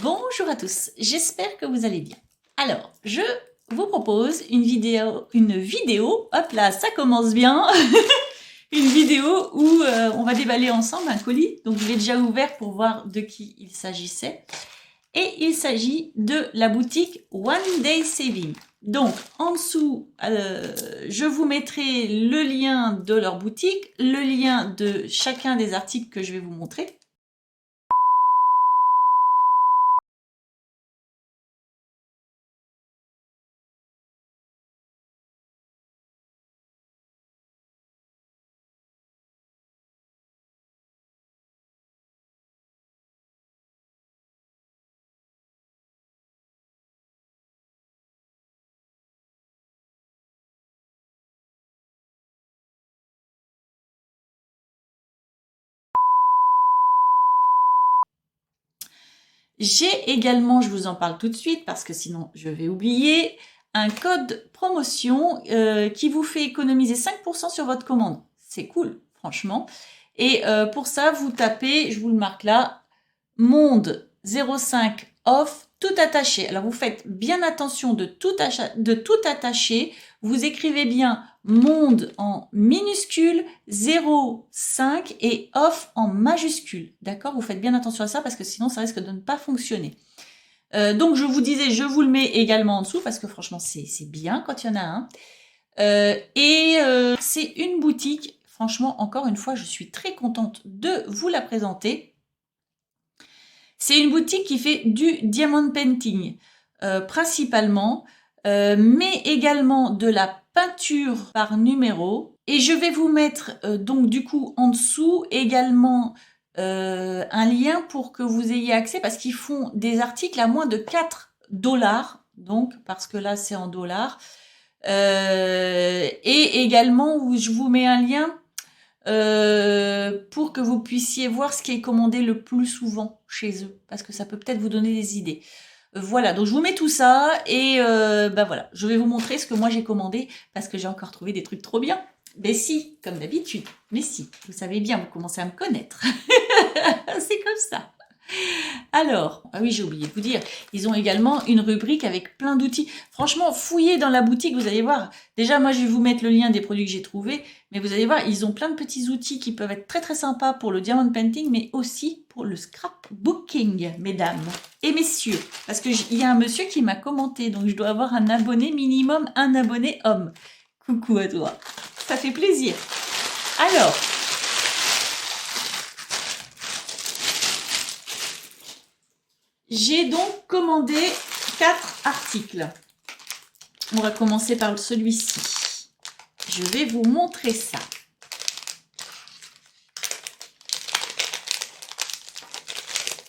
Bonjour à tous, j'espère que vous allez bien. Alors, je vous propose une vidéo, hop là, ça commence bien, une vidéo où on va déballer ensemble un colis. Donc je l'ai déjà ouvert pour voir de qui il s'agissait. Et il s'agit de la boutique One Day Saving. Donc en dessous, je vous mettrai le lien de leur boutique, le lien de chacun des articles que je vais vous montrer. J'ai également, je vous en parle tout de suite parce que sinon je vais oublier, un code promotion qui vous fait économiser 5% sur votre commande. C'est cool, franchement. Et pour ça, vous tapez, je vous le marque là, monde 05 off, tout attaché. Alors vous faites bien attention de tout attacher. Vous écrivez bien monde en minuscule, 05 et off en majuscule. D'accord? Vous faites bien attention à ça parce que sinon ça risque de ne pas fonctionner. Donc je vous disais, je vous le mets également en dessous parce que franchement c'est bien quand il y en a un. C'est une boutique, franchement encore une fois je suis très contente de vous la présenter. C'est une boutique qui fait du diamond painting principalement, mais également de la peinture par numéro. Et je vais vous mettre donc du coup en dessous également un lien pour que vous ayez accès parce qu'ils font des articles à moins de 4 $. Donc parce que là c'est en dollars. Et également je vous mets un lien pour que vous puissiez voir ce qui est commandé le plus souvent chez eux, parce que ça peut peut-être vous donner des idées. Voilà, donc je vous mets tout ça et bah voilà, je vais vous montrer ce que moi j'ai commandé parce que j'ai encore trouvé des trucs trop bien. Mais si, comme d'habitude, mais si, vous savez bien, vous commencez à me connaître. C'est comme ça. Alors, ah oui, j'ai oublié de vous dire, ils ont également une rubrique avec plein d'outils. Franchement, fouillez dans la boutique, vous allez voir. Déjà, moi, je vais vous mettre le lien des produits que j'ai trouvés, mais vous allez voir, ils ont plein de petits outils qui peuvent être très très sympas pour le diamond painting, mais aussi pour le scrapbooking, mesdames et messieurs. Parce qu'il y a un monsieur qui m'a commenté, donc je dois avoir un abonné minimum, un abonné homme. Coucou à toi. Ça fait plaisir. Alors, j'ai donc commandé 4 articles. On va commencer par celui-ci. Je vais vous montrer ça.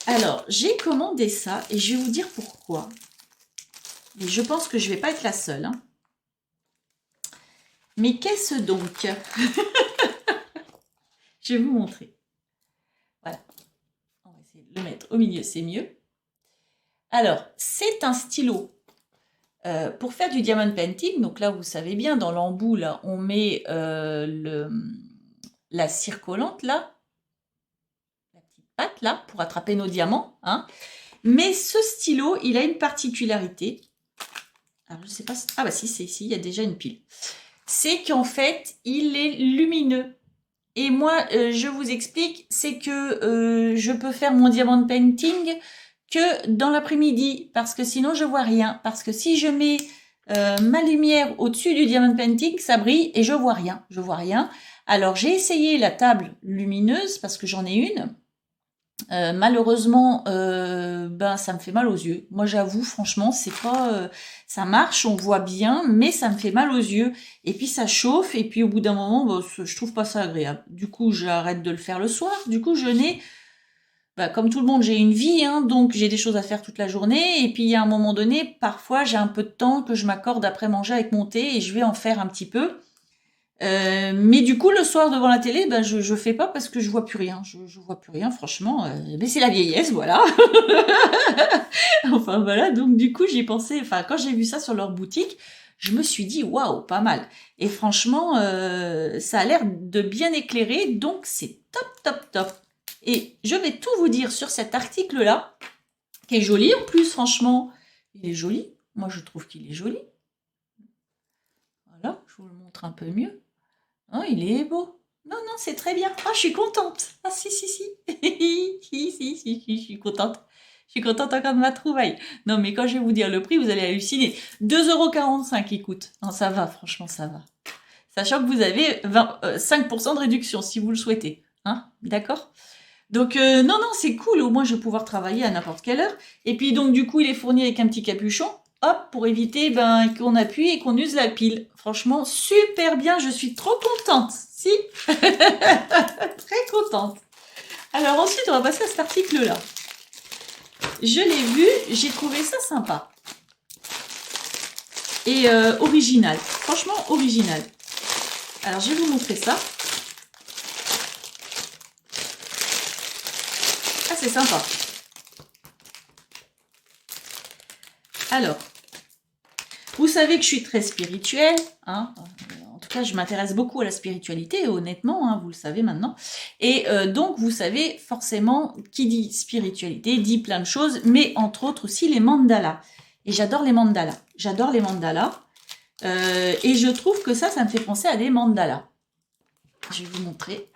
Alors, j'ai commandé ça et je vais vous dire pourquoi. Et je pense que je ne vais pas être la seule. Hein. Mais qu'est-ce donc? Je vais vous montrer. Voilà. On va essayer de le mettre au milieu, c'est mieux. Alors, c'est un stylo pour faire du diamond painting. Donc là, vous savez bien, dans l'embout, là, on met la cire collante, là, la petite patte, là, pour attraper nos diamants. Hein. Mais ce stylo, il a une particularité. Alors, je ne sais pas si... Ah bah si, c'est ici, il y a déjà une pile. C'est qu'en fait, il est lumineux. Et moi, je vous explique, c'est que je peux faire mon diamond painting que dans l'après-midi, parce que sinon je vois rien. Parce que si je mets ma lumière au-dessus du diamond painting, ça brille et je vois rien. Je vois rien. Alors j'ai essayé la table lumineuse parce que j'en ai une. Malheureusement, ben ça me fait mal aux yeux. Moi, j'avoue, franchement, c'est pas, ça marche, on voit bien, mais ça me fait mal aux yeux. Et puis ça chauffe, et puis au bout d'un moment, ben, je trouve pas ça agréable. Du coup, j'arrête de le faire le soir. Du coup, je n'ai, ben, comme tout le monde, j'ai une vie, hein, donc j'ai des choses à faire toute la journée. Et puis à un moment donné, parfois, j'ai un peu de temps que je m'accorde après manger avec mon thé, et je vais en faire un petit peu. Mais du coup, le soir devant la télé, ben, je fais pas parce que je vois plus rien. Je vois plus rien, franchement. Mais c'est la vieillesse, voilà. Enfin voilà, donc du coup, j'y pensé. Enfin, quand j'ai vu ça sur leur boutique, je me suis dit waouh, pas mal. Et franchement, ça a l'air de bien éclairer, donc c'est top, top, top. Et je vais tout vous dire sur cet article-là. qui est joli en plus, franchement. Il est joli. Moi, je trouve qu'il est joli. Voilà, je vous le montre un peu mieux. Oh, il est beau. Non, non, c'est très bien. Ah, je suis contente. Ah, si, si, si. Si, je suis contente. Je suis contente encore de ma trouvaille. Non, mais quand je vais vous dire le prix, vous allez halluciner. 2,45 € il coûte. Non, ça va, franchement, ça va. Sachant que vous avez 5% de réduction si vous le souhaitez. Hein, d'accord? Donc, non, non, c'est cool. Au moins, je vais pouvoir travailler à n'importe quelle heure. Et puis, donc, du coup, il est fourni avec un petit capuchon. Hop, pour éviter qu'on appuie et qu'on use la pile. Franchement, super bien. Je suis trop contente. Si? Très contente. Alors, ensuite, on va passer à cet article-là. Je l'ai vu. J'ai trouvé ça sympa. Et original. Franchement, original. Alors, je vais vous montrer ça. Ah, c'est sympa. Alors, vous savez que je suis très spirituelle, hein. En tout cas, je m'intéresse beaucoup à la spiritualité, honnêtement, hein, vous le savez maintenant. Et donc, vous savez forcément, qui dit spiritualité, dit plein de choses, mais entre autres aussi les mandalas. Et j'adore les mandalas. J'adore les mandalas. Et je trouve que ça me fait penser à des mandalas. Je vais vous montrer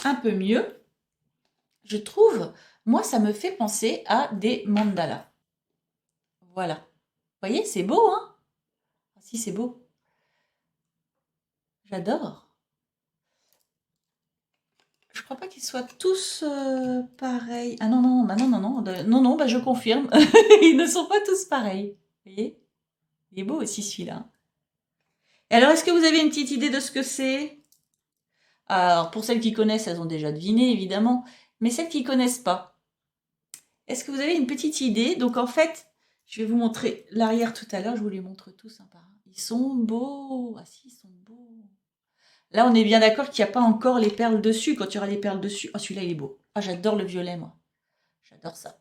un peu mieux. Je trouve, moi, ça me fait penser à des mandalas. Voilà. Vous voyez, c'est beau, hein? Ah, si, c'est beau. J'adore. Je crois pas qu'ils soient tous pareils. Ah non, non, bah non, non, non, non, non, bah je confirme. Ils ne sont pas tous pareils. Vous voyez? Il est beau aussi celui-là. Et alors, est-ce que vous avez une petite idée de ce que c'est? Alors, pour celles qui connaissent, elles ont déjà deviné, évidemment. Mais celles qui connaissent pas, est-ce que vous avez une petite idée? Donc, en fait, je vais vous montrer l'arrière tout à l'heure. Je vous les montre tous un par un. Ils sont beaux. Ah si, ils sont beaux. Là, on est bien d'accord qu'il n'y a pas encore les perles dessus. Quand il y aura les perles dessus... Oh, celui-là, il est beau. Ah, j'adore le violet, moi. J'adore ça.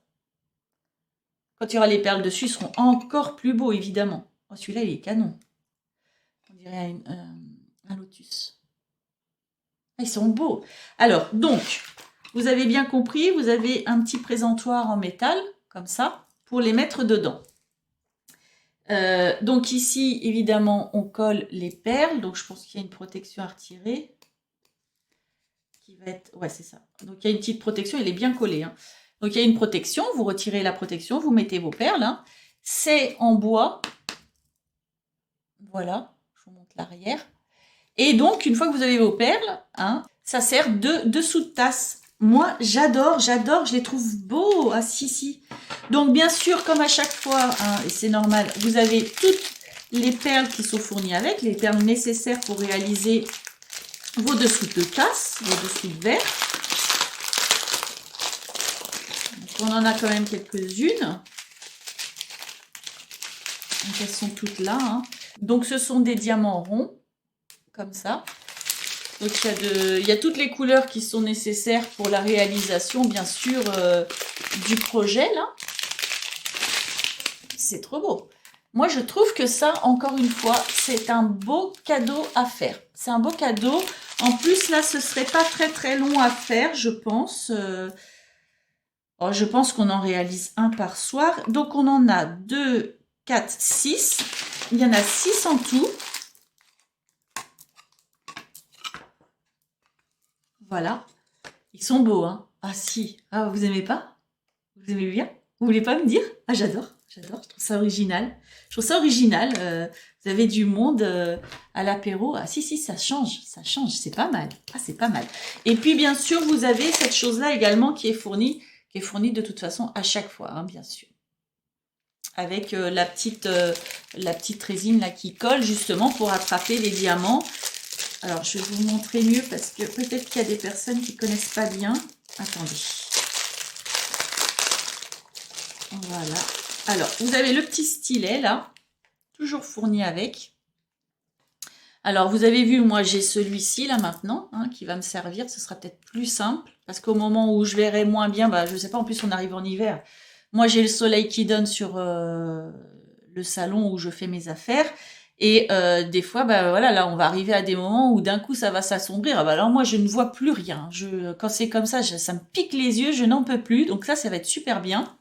Quand il y aura les perles dessus, ils seront encore plus beaux, évidemment. Oh, celui-là, il est canon. On dirait un lotus. Ah, ils sont beaux. Alors, donc, vous avez bien compris, vous avez un petit présentoir en métal, comme ça, pour les mettre dedans. Donc ici, évidemment, on colle les perles. Donc, je pense qu'il y a une protection à retirer. Qui va être... Ouais, c'est ça. Donc, il y a une petite protection, elle est bien collée. Hein. Donc, il y a une protection. Vous retirez la protection, vous mettez vos perles. Hein. C'est en bois. Voilà, je vous montre l'arrière. Et donc, une fois que vous avez vos perles, hein, ça sert de dessous de tasse. Moi, j'adore, j'adore, je les trouve beaux. Ah si, si. Donc, bien sûr, comme à chaque fois, hein, et c'est normal, vous avez toutes les perles qui sont fournies avec, les perles nécessaires pour réaliser vos dessous de tasse, vos dessous de verre. Donc, on en a quand même quelques-unes. Donc, elles sont toutes là. Hein. Donc, ce sont des diamants ronds, comme ça. Donc, il y a toutes les couleurs qui sont nécessaires pour la réalisation, bien sûr, du projet, là. C'est trop beau. Moi, je trouve que ça, encore une fois, c'est un beau cadeau à faire. C'est un beau cadeau. En plus, là, ce serait pas très, très long à faire, je pense. Oh, je pense qu'on en réalise un par soir. Donc, on en a 2, 4, 6. Il y en a 6 en tout. Voilà. Ils sont beaux, hein. Ah si. Ah, vous aimez pas? Vous aimez bien? Vous voulez pas me dire? Ah, j'adore. J'adore. Je trouve ça original. Je trouve ça original. Vous avez du monde à l'apéro. Ah si, si, ça change. Ça change. C'est pas mal. Ah, c'est pas mal. Et puis, bien sûr, vous avez cette chose-là également qui est fournie de toute façon à chaque fois, hein, bien sûr. Avec la petite résine là qui colle justement pour attraper les diamants. Alors, je vais vous montrer mieux parce que peut-être qu'il y a des personnes qui ne connaissent pas bien. Attendez. Voilà. Alors, vous avez le petit stylet, là. Toujours fourni avec. Alors, vous avez vu, moi, j'ai celui-ci, là, maintenant, hein, qui va me servir. Ce sera peut-être plus simple. Parce qu'au moment où je verrai moins bien, bah, je ne sais pas, en plus, on arrive en hiver. Moi, j'ai le soleil qui donne sur le salon où je fais mes affaires. Et des fois, bah, voilà, là, on va arriver à des moments où d'un coup, ça va s'assombrir. Ah, bah, alors moi, je ne vois plus rien. Quand c'est comme ça, ça me pique les yeux, je n'en peux plus. Donc ça va être super bien.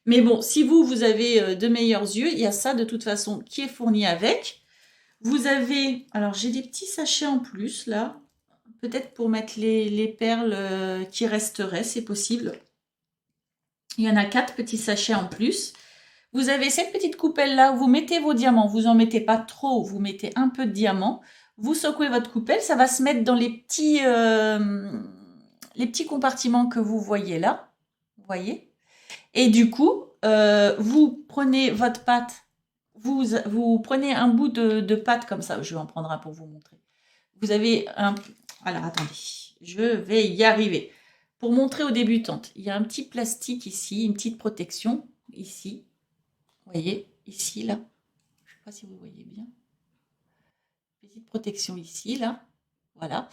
Mais bon, si vous avez de meilleurs yeux, il y a ça de toute façon qui est fourni avec. Vous avez, alors j'ai des petits sachets en plus là, peut-être pour mettre les perles qui resteraient, c'est possible. Il y en a 4 petits sachets en plus. Vous avez cette petite coupelle là où vous mettez vos diamants. Vous n'en mettez pas trop, vous mettez un peu de diamants. Vous secouez votre coupelle, ça va se mettre dans les petits compartiments que vous voyez là. Vous voyez? Et du coup, vous prenez votre pâte, vous prenez un bout de pâte comme ça. Je vais en prendre un pour vous montrer. Vous avez un... Alors, attendez, je vais y arriver. Pour montrer aux débutantes, il y a un petit plastique ici, une petite protection ici. Vous voyez, ici, là. Je ne sais pas si vous voyez bien. Petite protection ici, là. Voilà.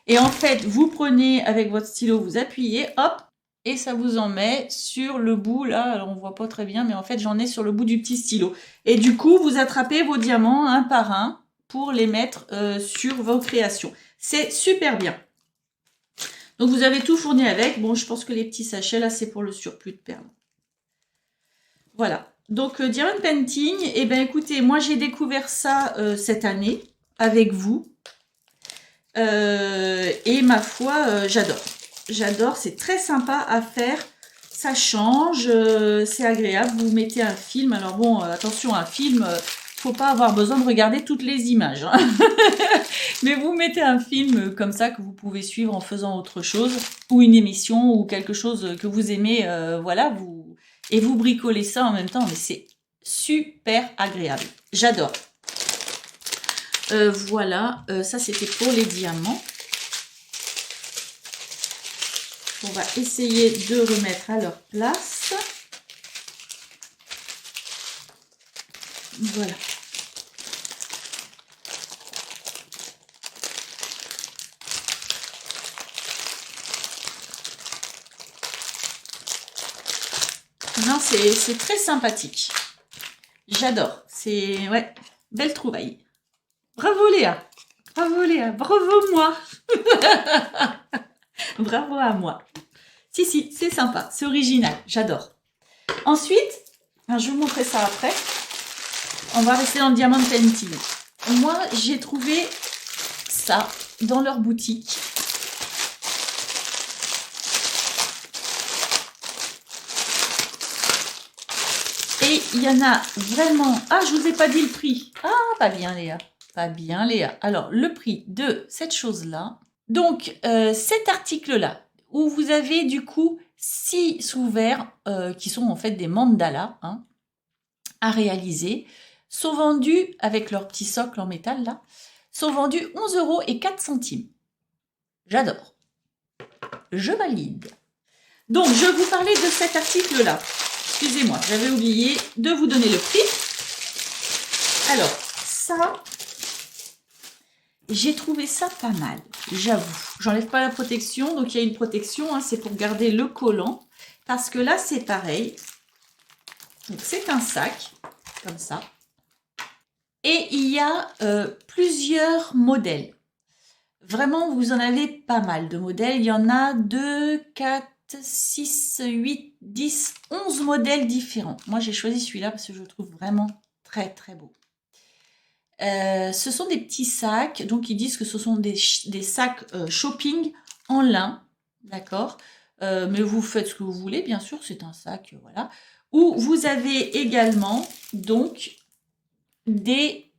Et en fait, vous prenez avec votre stylo, vous appuyez, hop, et ça vous en met sur le bout, là. Alors, on ne voit pas très bien, mais en fait, j'en ai sur le bout du petit stylo. Et du coup, vous attrapez vos diamants un par un pour les mettre sur vos créations. C'est super bien. Donc, vous avez tout fourni avec. Bon, je pense que les petits sachets, là, c'est pour le surplus de perles. Voilà. Donc, Diamond Painting, eh bien, écoutez, moi, j'ai découvert ça cette année avec vous. Et ma foi, j'adore. J'adore, c'est très sympa à faire. Ça change, c'est agréable. Vous mettez un film. Alors bon, attention, un film, faut pas avoir besoin de regarder toutes les images. Hein. Mais vous mettez un film comme ça que vous pouvez suivre en faisant autre chose, ou une émission, ou quelque chose que vous aimez, voilà, et vous bricolez ça en même temps, mais c'est super agréable. J'adore. Voilà, ça c'était pour les diamants. On va essayer de remettre à leur place. Voilà. Non, c'est très sympathique. J'adore. C'est, ouais, belle trouvaille. Bravo Léa. Bravo Léa. Bravo moi. Bravo à moi. Si, c'est sympa. C'est original. J'adore. Ensuite, je vais vous montrer ça après. On va rester dans le Diamond Painting. Moi, j'ai trouvé ça dans leur boutique. Et il y en a vraiment... Ah, je vous ai pas dit le prix. Ah, pas bien Léa. Pas bien Léa. Alors, le prix de cette chose-là. Donc, cet article-là, où vous avez du coup 6 sous-verres qui sont en fait des mandalas hein, à réaliser, sont vendus avec leur petit socle en métal là, sont vendus 11 € et 4 centimes. J'adore. Je valide. Donc, je vous parlais de cet article-là. Excusez-moi, j'avais oublié de vous donner le prix. Alors, ça, j'ai trouvé ça pas mal, j'avoue. J'enlève pas la protection, donc il y a une protection, hein, c'est pour garder le collant. Parce que là, c'est pareil. Donc, c'est un sac, comme ça. Et il y a plusieurs modèles. Vraiment, vous en avez pas mal de modèles. Il y en a 2, 4, 6, 8, 10, 11 modèles différents. Moi, j'ai choisi celui-là parce que je le trouve vraiment très, très beau. Ce sont des petits sacs. Donc, ils disent que ce sont des sacs shopping en lin. D'accord, mais vous faites ce que vous voulez, bien sûr. C'est un sac, voilà. Où vous avez également, donc, des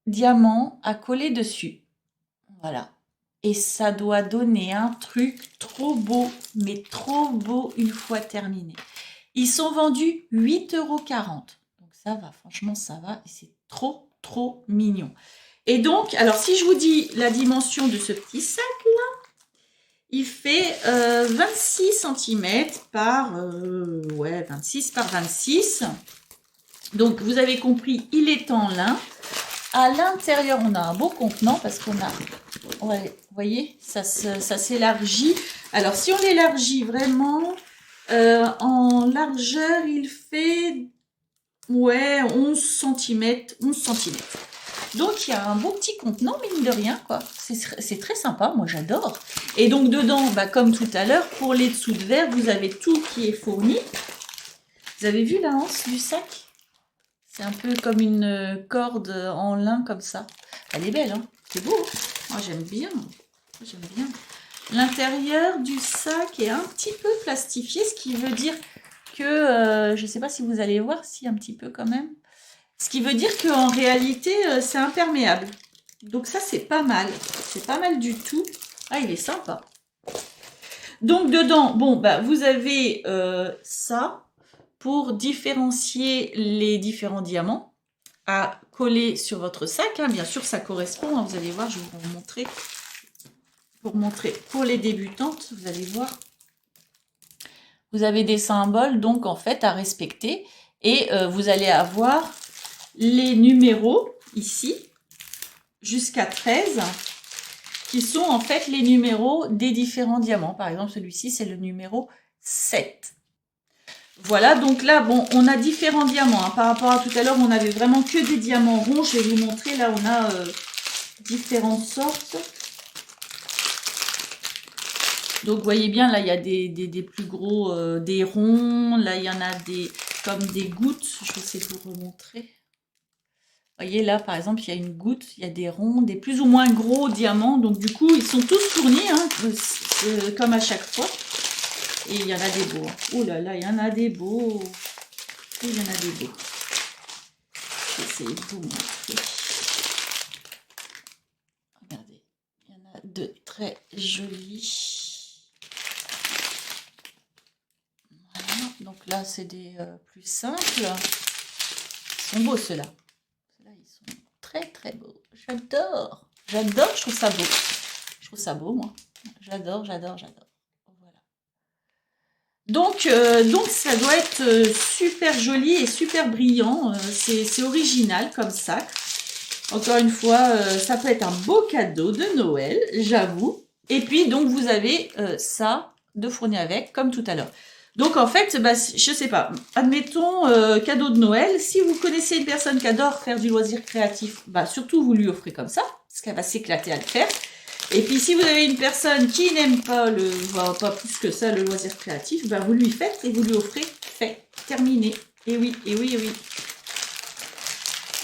diamants à coller dessus. Voilà. Et ça doit donner un truc trop beau, mais trop beau une fois terminé. Ils sont vendus 8,40 €. Donc ça va, franchement, ça va. Et c'est trop, trop mignon. Et donc, alors si je vous dis la dimension de ce petit sac-là, il fait 26 cm par 26 par 26. Donc, vous avez compris, il est en lin. À l'intérieur, on a un beau contenant parce qu'on a... Ouais, vous voyez, ça s'élargit. Alors, si on l'élargit vraiment, en largeur, il fait 11 cm. 11 cm. Donc, il y a un beau petit contenant, mine de rien, quoi. C'est très sympa, moi j'adore. Et donc, dedans, bah, comme tout à l'heure, pour les dessous de verre, vous avez tout qui est fourni. Vous avez vu la hanse du sac? C'est un peu comme une corde en lin comme ça. Elle est belle, hein? C'est beau. Hein, moi, j'aime bien. J'aime bien. L'intérieur du sac est un petit peu plastifié, ce qui veut dire que, je ne sais pas si vous allez voir, si un petit peu quand même. Ce qui veut dire qu'en réalité, c'est imperméable. Donc ça, c'est pas mal. C'est pas mal du tout. Ah, il est sympa. Donc dedans, bon, bah, vous avez ça pour différencier les différents diamants à coller sur votre sac. Hein. Bien sûr, ça correspond. Hein. Vous allez voir, je vais vous montrer. Pour montrer pour les débutantes, vous allez voir. Vous avez des symboles donc en fait à respecter et vous allez avoir les numéros ici jusqu'à 13 qui sont en fait les numéros des différents diamants. Par exemple, celui-ci, c'est le numéro 7. Voilà, donc là, bon, on a différents diamants. Hein. Par rapport à tout à l'heure, on avait vraiment que des diamants ronds. Je vais vous montrer, là, on a différentes sortes. Donc, vous voyez bien, là, il y a des plus gros, des ronds. Là, il y en a des comme des gouttes. Je vais essayer de vous remontrer. Vous voyez, là, par exemple, il y a une goutte, il y a des ronds, des plus ou moins gros diamants. Donc, du coup, ils sont tous fournis, hein, comme à chaque fois. Et il y en a des beaux. Oh là là, il y en a des beaux. Il y en a des beaux. Je vais essayer de vous montrer. Regardez, il y en a deux très jolis. Donc là, c'est des plus simples. Ils sont beaux, ceux-là. Ceux-là, ils sont très, très beaux. J'adore. J'adore, je trouve ça beau. Je trouve ça beau, moi. J'adore, j'adore, j'adore. Voilà. Donc, ça doit être super joli et super brillant. C'est original comme sac. Encore une fois, ça peut être un beau cadeau de Noël, j'avoue. Et puis, donc, vous avez ça de fournir avec, comme tout à l'heure. Donc en fait, bah, je sais pas, admettons cadeau de Noël, si vous connaissez une personne qui adore faire du loisir créatif, bah surtout vous lui offrez comme ça, parce qu'elle va s'éclater à le faire. Et puis si vous avez une personne qui n'aime pas pas plus que ça le loisir créatif, bah vous lui faites et vous lui offrez fait, terminé. Et oui, et oui, et oui.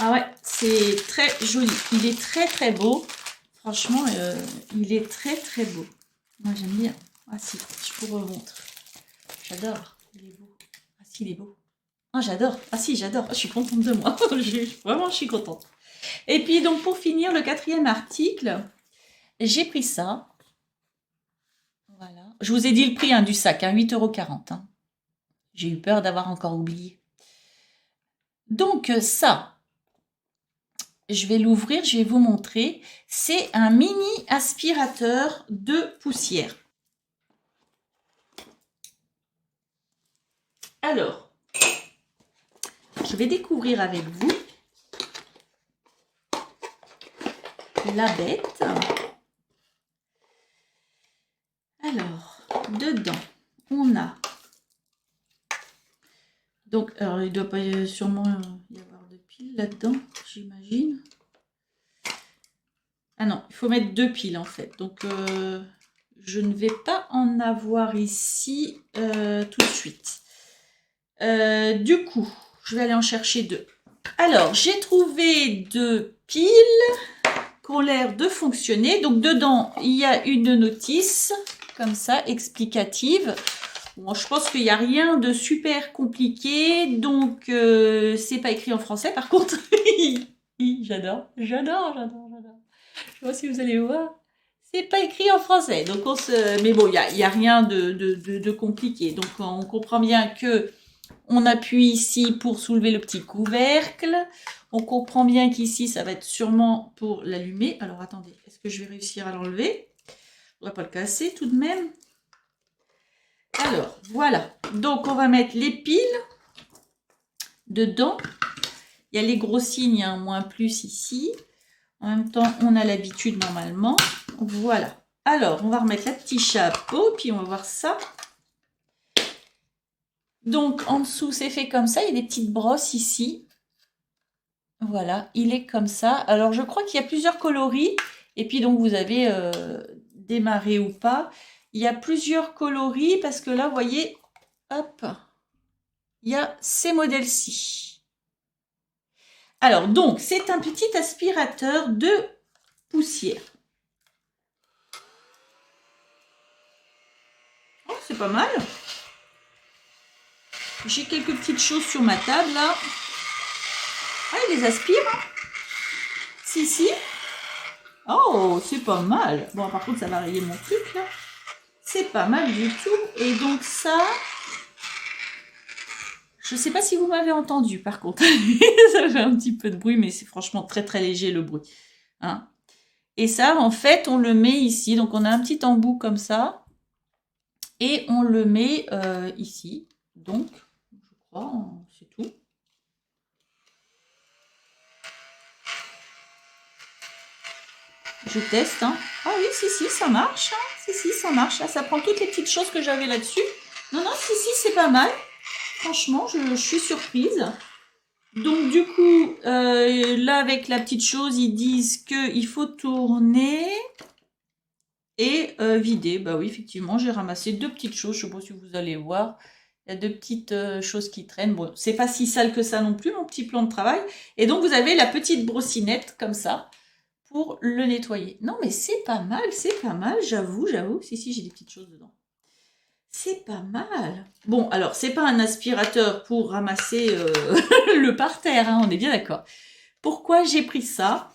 Ah ouais, c'est très joli, il est très très beau. Franchement, il est très très beau. Moi j'aime bien. Ah si, je vous remontre. J'adore, il est beau. Ah si, il est beau. Ah j'adore, ah si, j'adore. Ah, je suis contente de moi. Vraiment, je suis contente. Et puis donc pour finir, le 4e article, j'ai pris ça. Voilà. Je vous ai dit le prix hein, du sac, hein, 8,40 €. Hein. J'ai eu peur d'avoir encore oublié. Donc ça, je vais l'ouvrir, je vais vous montrer. C'est un mini aspirateur de poussière. Alors, je vais découvrir avec vous la bête. Alors, dedans, on a... Donc, alors, il doit pas sûrement y avoir de piles là-dedans, j'imagine. Ah non, il faut mettre 2 piles en fait. Donc, je ne vais pas en avoir ici tout de suite. Du coup, je vais aller en chercher 2. Alors, j'ai trouvé 2 piles qui ont l'air de fonctionner. Donc, dedans, il y a une notice, comme ça, explicative. Bon, je pense qu'il n'y a rien de super compliqué. Donc, c'est pas écrit en français, par contre. J'adore, j'adore, j'adore, j'adore. Je sais pas si vous allez voir. C'est pas écrit en français. Donc, mais bon, il y a rien de compliqué. Donc, on comprend bien que on appuie ici pour soulever le petit couvercle. On comprend bien qu'ici, ça va être sûrement pour l'allumer. Alors, attendez, est-ce que je vais réussir à l'enlever? On va pas le casser tout de même. Alors, voilà. Donc, on va mettre les piles dedans. Il y a les gros signes, hein, moins plus ici. En même temps, on a l'habitude normalement. Voilà. Alors, on va remettre le petit chapeau, puis on va voir ça. Donc, en dessous, c'est fait comme ça. Il y a des petites brosses ici. Voilà, il est comme ça. Alors, je crois qu'il y a plusieurs coloris. Et puis, donc, vous avez démarré ou pas. Il y a plusieurs coloris parce que là, vous voyez, hop, il y a ces modèles-ci. Alors, donc, c'est un petit aspirateur de poussière. Oh, c'est pas mal. J'ai quelques petites choses sur ma table, là. Ah, il les aspire, hein. Si. Oh, c'est pas mal. Bon, par contre, ça va rayer mon truc, là. C'est pas mal du tout. Et donc, ça... Je sais pas si vous m'avez entendu, par contre. Ça fait un petit peu de bruit, mais c'est franchement très, très léger, le bruit. Hein. Et ça, en fait, on le met ici. Donc, on a un petit embout comme ça. Et on le met ici. Donc, je crois, c'est tout. Je teste. Hein. Ah oui, si, ça marche. Hein. Si, ça marche. Là, ça prend toutes les petites choses que j'avais là-dessus. Non, si, c'est pas mal. Franchement, je suis surprise. Donc, du coup, là, avec la petite chose, ils disent qu'il faut tourner et vider. Bah oui, effectivement, j'ai ramassé deux petites choses. Je ne sais pas si vous allez voir. Il y a deux petites choses qui traînent. Bon, c'est pas si sale que ça non plus, mon petit plan de travail. Et donc, vous avez la petite brossinette, comme ça, pour le nettoyer. Non, mais c'est pas mal, j'avoue. Si, j'ai des petites choses dedans. C'est pas mal. Bon, alors, c'est pas un aspirateur pour ramasser le parterre, hein, on est bien d'accord. Pourquoi j'ai pris ça?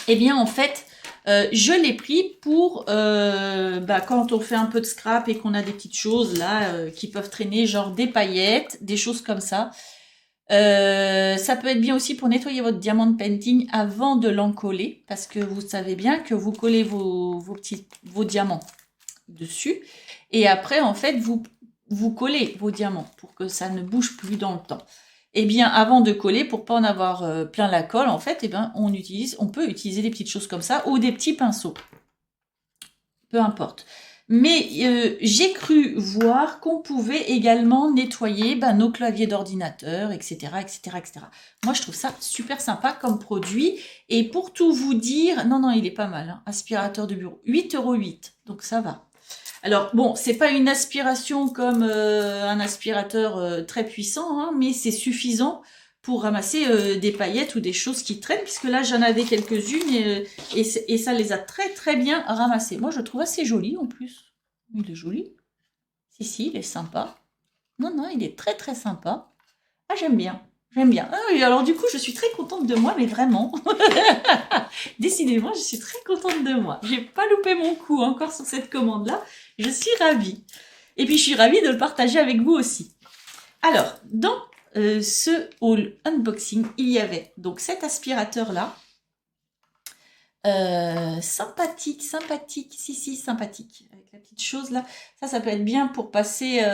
Eh bien, en fait, je l'ai pris pour quand on fait un peu de scrap et qu'on a des petites choses là qui peuvent traîner, genre des paillettes, des choses comme ça. Ça peut être bien aussi pour nettoyer votre diamant painting avant de l'encoller, parce que vous savez bien que vous collez vos diamants dessus, et après, en fait, vous collez vos diamants pour que ça ne bouge plus dans le temps. Eh bien, avant de coller, pour pas en avoir plein la colle, en fait, eh ben, on peut utiliser des petites choses comme ça ou des petits pinceaux. Peu importe. Mais j'ai cru voir qu'on pouvait également nettoyer nos claviers d'ordinateur, etc., etc., etc. Moi, je trouve ça super sympa comme produit. Et pour tout vous dire, non, il est pas mal. Hein, aspirateur de bureau, 8,08 €. Donc, ça va. Alors, bon, c'est pas une aspiration comme un aspirateur très puissant, hein, mais c'est suffisant pour ramasser des paillettes ou des choses qui traînent, puisque là, j'en avais quelques-unes et ça les a très, très bien ramassées. Moi, je le trouve assez joli, en plus. Il est joli. Si, il est sympa. Non, il est très, très sympa. Ah, j'aime bien. Ah oui, alors du coup, je suis très contente de moi, mais vraiment. Décidément, je suis très contente de moi. J'ai pas loupé mon coup encore sur cette commande-là. Je suis ravie. Et puis, je suis ravie de le partager avec vous aussi. Alors, dans ce haul unboxing, il y avait donc cet aspirateur-là. Sympathique. Si, sympathique. Avec la petite chose là. Ça peut être bien pour passer...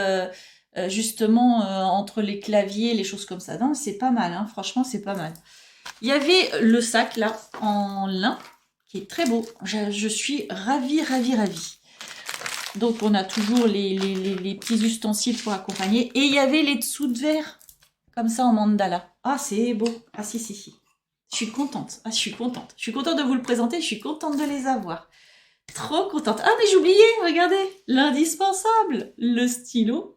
justement entre les claviers, les choses comme ça. Non, c'est pas mal, hein. Franchement, c'est pas mal. Il y avait le sac là en lin qui est très beau. Je suis ravie. Donc, on a toujours les petits ustensiles pour accompagner. Et il y avait les dessous de verre comme ça en mandala. Ah, c'est beau. Ah, si. Je suis contente. Je suis contente de vous le présenter. Je suis contente de les avoir. Trop contente. Ah, mais j'oubliais, regardez, l'indispensable, le stylo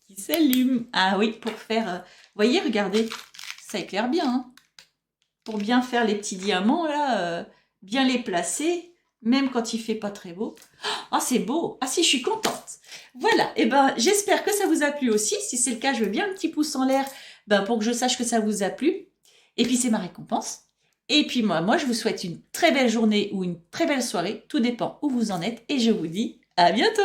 qui s'allume. Ah oui, pour faire... voyez, regardez, ça éclaire bien. Hein. Pour bien faire les petits diamants, là, bien les placer, même quand il fait pas très beau. Ah, c'est beau. Ah si, je suis contente. Voilà, et j'espère que ça vous a plu aussi. Si c'est le cas, je veux bien un petit pouce en l'air pour que je sache que ça vous a plu. Et puis, c'est ma récompense. Et puis, moi, je vous souhaite une très belle journée ou une très belle soirée. Tout dépend où vous en êtes. Et je vous dis à bientôt.